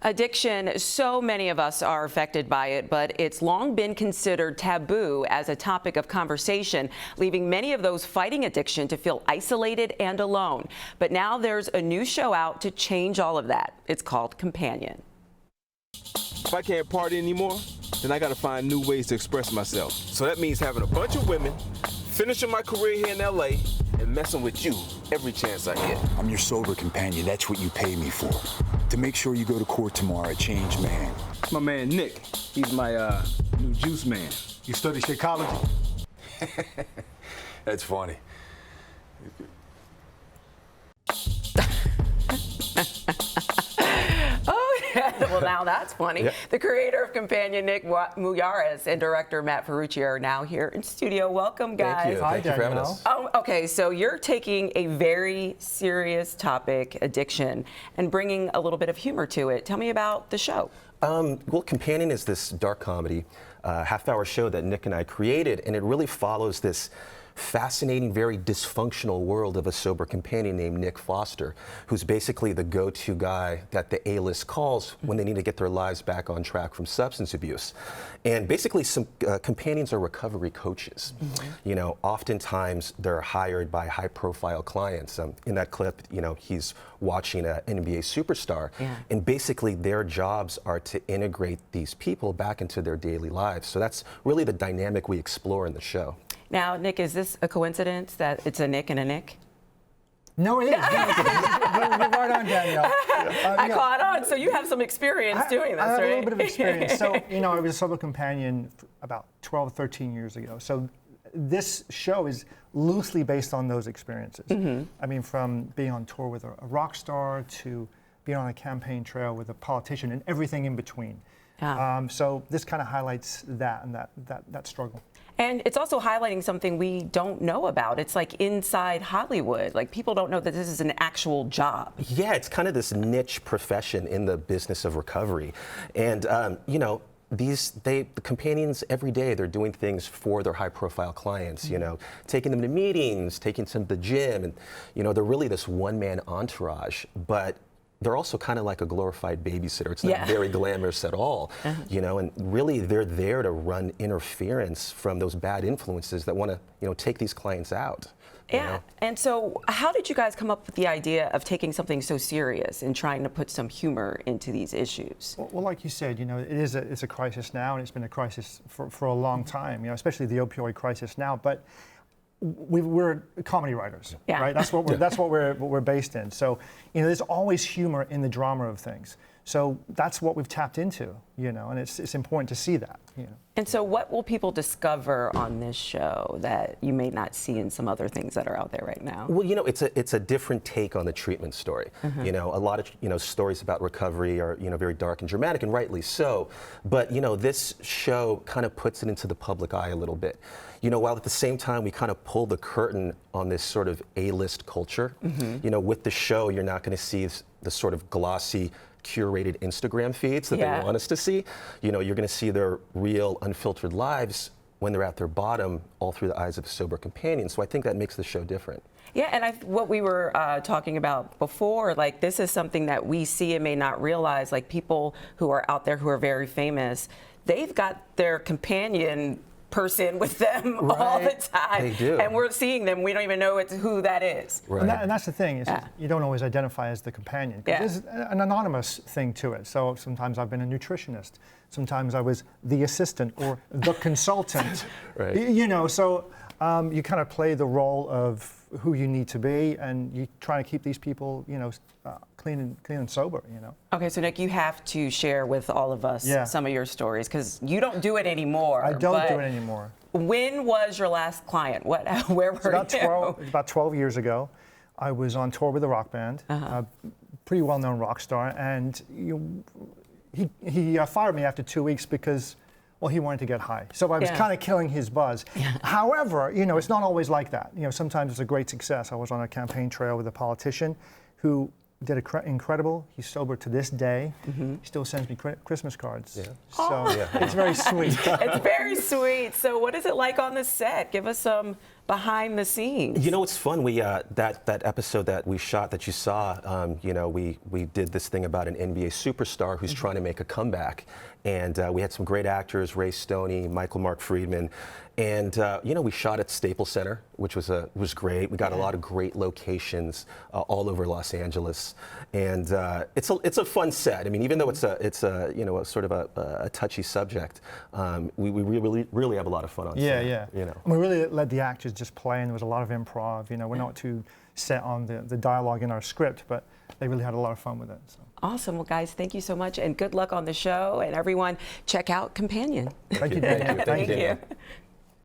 Addiction, so many of us are affected by it, but it's long been considered taboo as a topic of conversation, leaving many of those fighting addiction to feel isolated and alone. But now there's a new show out to change all of that. It's called Companion. If I can't party anymore, then I gotta find new ways to express myself. So that means having a bunch of women, finishing my career here in LA, and messing with you every chance I get. I'm your sober companion. That's what you pay me for. To make sure you go to court tomorrow, a changed man. My man Nick, he's my new juice man. You study psychology? That's funny. Well, now that's funny. Yep. The creator of Companion, Nick Mouyiaris, and director Matt Ferrucci are now here in studio. Welcome, guys. Thank you. Hi, Thank you for having Danielle. us. Oh, okay, so you're taking a very serious topic, addiction, and bringing a little bit of humor to it. Tell me about the show. Well, Companion is this dark comedy, half-hour show that Nick and I created, and it really follows this fascinating, very dysfunctional world of a sober companion named Nick Foster, who's basically the go-to guy that the A-list calls when they need to get their lives back on track from substance abuse. And basically, some companions are recovery coaches. You know, oftentimes they're hired by high-profile clients. In that clip, you know, he's watching an NBA superstar, and basically their jobs are to integrate these people back into their daily lives. So that's really the dynamic we explore in the show. Now, Nick, is this a coincidence that it's a Nick and a Nick? No, it is. You're right on, Danielle. I caught on, so you have some experience doing this, I have right? a little bit of experience. So, you know, I was a sober companion about 12, 13 years ago. So this show is loosely based on those experiences. I mean, from being on tour with a rock star to being on a campaign trail with a politician and everything in between. So this kind of highlights that and that struggle. And it's also highlighting something we don't know about. It's like inside Hollywood. Like, people don't know that this is an actual job. Yeah, it's kind of this niche profession in the business of recovery. And, you know, the companions every day, they're doing things for their high-profile clients, you know, taking them to meetings, taking them to the gym, and, you know, they're really this one-man entourage, but they're also kind of like a glorified babysitter. It's not very glamorous at all, you know, and really they're there to run interference from those bad influences that want to, you know, take these clients out. Yeah, and so how did you guys come up with the idea of taking something so serious and trying to put some humor into these issues? Well, like you said, you know, it's a crisis now, and it's been a crisis for a long time, you know, especially the opioid crisis now. But we're comedy writers, right? That's what we're based in. So, you know, there's always humor in the drama of things. So that's what we've tapped into, you know, and it's important to see that, you know. And so what will people discover on this show that you may not see in some other things that are out there right now? Well, you know, it's a different take on the treatment story. You know, a lot of, you know, stories about recovery are, you know, very dark and dramatic, and rightly so. But, you know, this show kind of puts it into the public eye a little bit. You know, while at the same time we kind of pull the curtain on this sort of A-list culture. You know, with the show, you're not going to see the sort of glossy, curated Instagram feeds that they want us to see. You know, you're going to see their real, unfiltered lives when they're at their bottom, all through the eyes of a sober companion. So I think that makes the show different. Yeah, and what we were talking about before, like, this is something that we see and may not realize. Like, people who are out there who are very famous, they've got their companion person with them all the time. They do. And we're seeing them. We don't even know who that is. Right. And that's the thing, is you don't always identify as the companion. There's an anonymous thing to it. So sometimes I've been a nutritionist. Sometimes I was the assistant or the consultant. You know, so you kind of play the role of who you need to be, and you try to keep these people, you know, clean and sober, you know. Okay, so Nick, you have to share with all of us some of your stories, because you don't do it anymore. I don't do it anymore. When was your last client? Where were you? About 12 years ago. I was on tour with a rock band, a pretty well-known rock star, and he fired me after 2 weeks because, well, he wanted to get high. So I was kind of killing his buzz. However, you know, it's not always like that. You know, sometimes it's a great success. I was on a campaign trail with a politician who did incredible. He's sober to this day. He still sends me Christmas cards. So it's very sweet. It's very sweet. So what is it like on the set? Give us some behind the scenes? You know, it's fun. We that episode that we shot that you saw. You know, we did this thing about an NBA superstar who's trying to make a comeback, and we had some great actors: Ray Stoney, Michael Mark Friedman, and you know, we shot at Staples Center, which was great. We got a lot of great locations all over Los Angeles, and it's a fun set. I mean, even though it's a you know, a sort of a touchy subject, we really have a lot of fun on set. Yeah. You know, And we really let the actors just play, and there was a lot of improv. You know, we're not too set on the dialogue in our script, but they really had a lot of fun with it. So. Awesome. Well, guys, thank you so much, and good luck on the show. And everyone, check out Companion. Thank you, Danielle. Thank you. Thank you.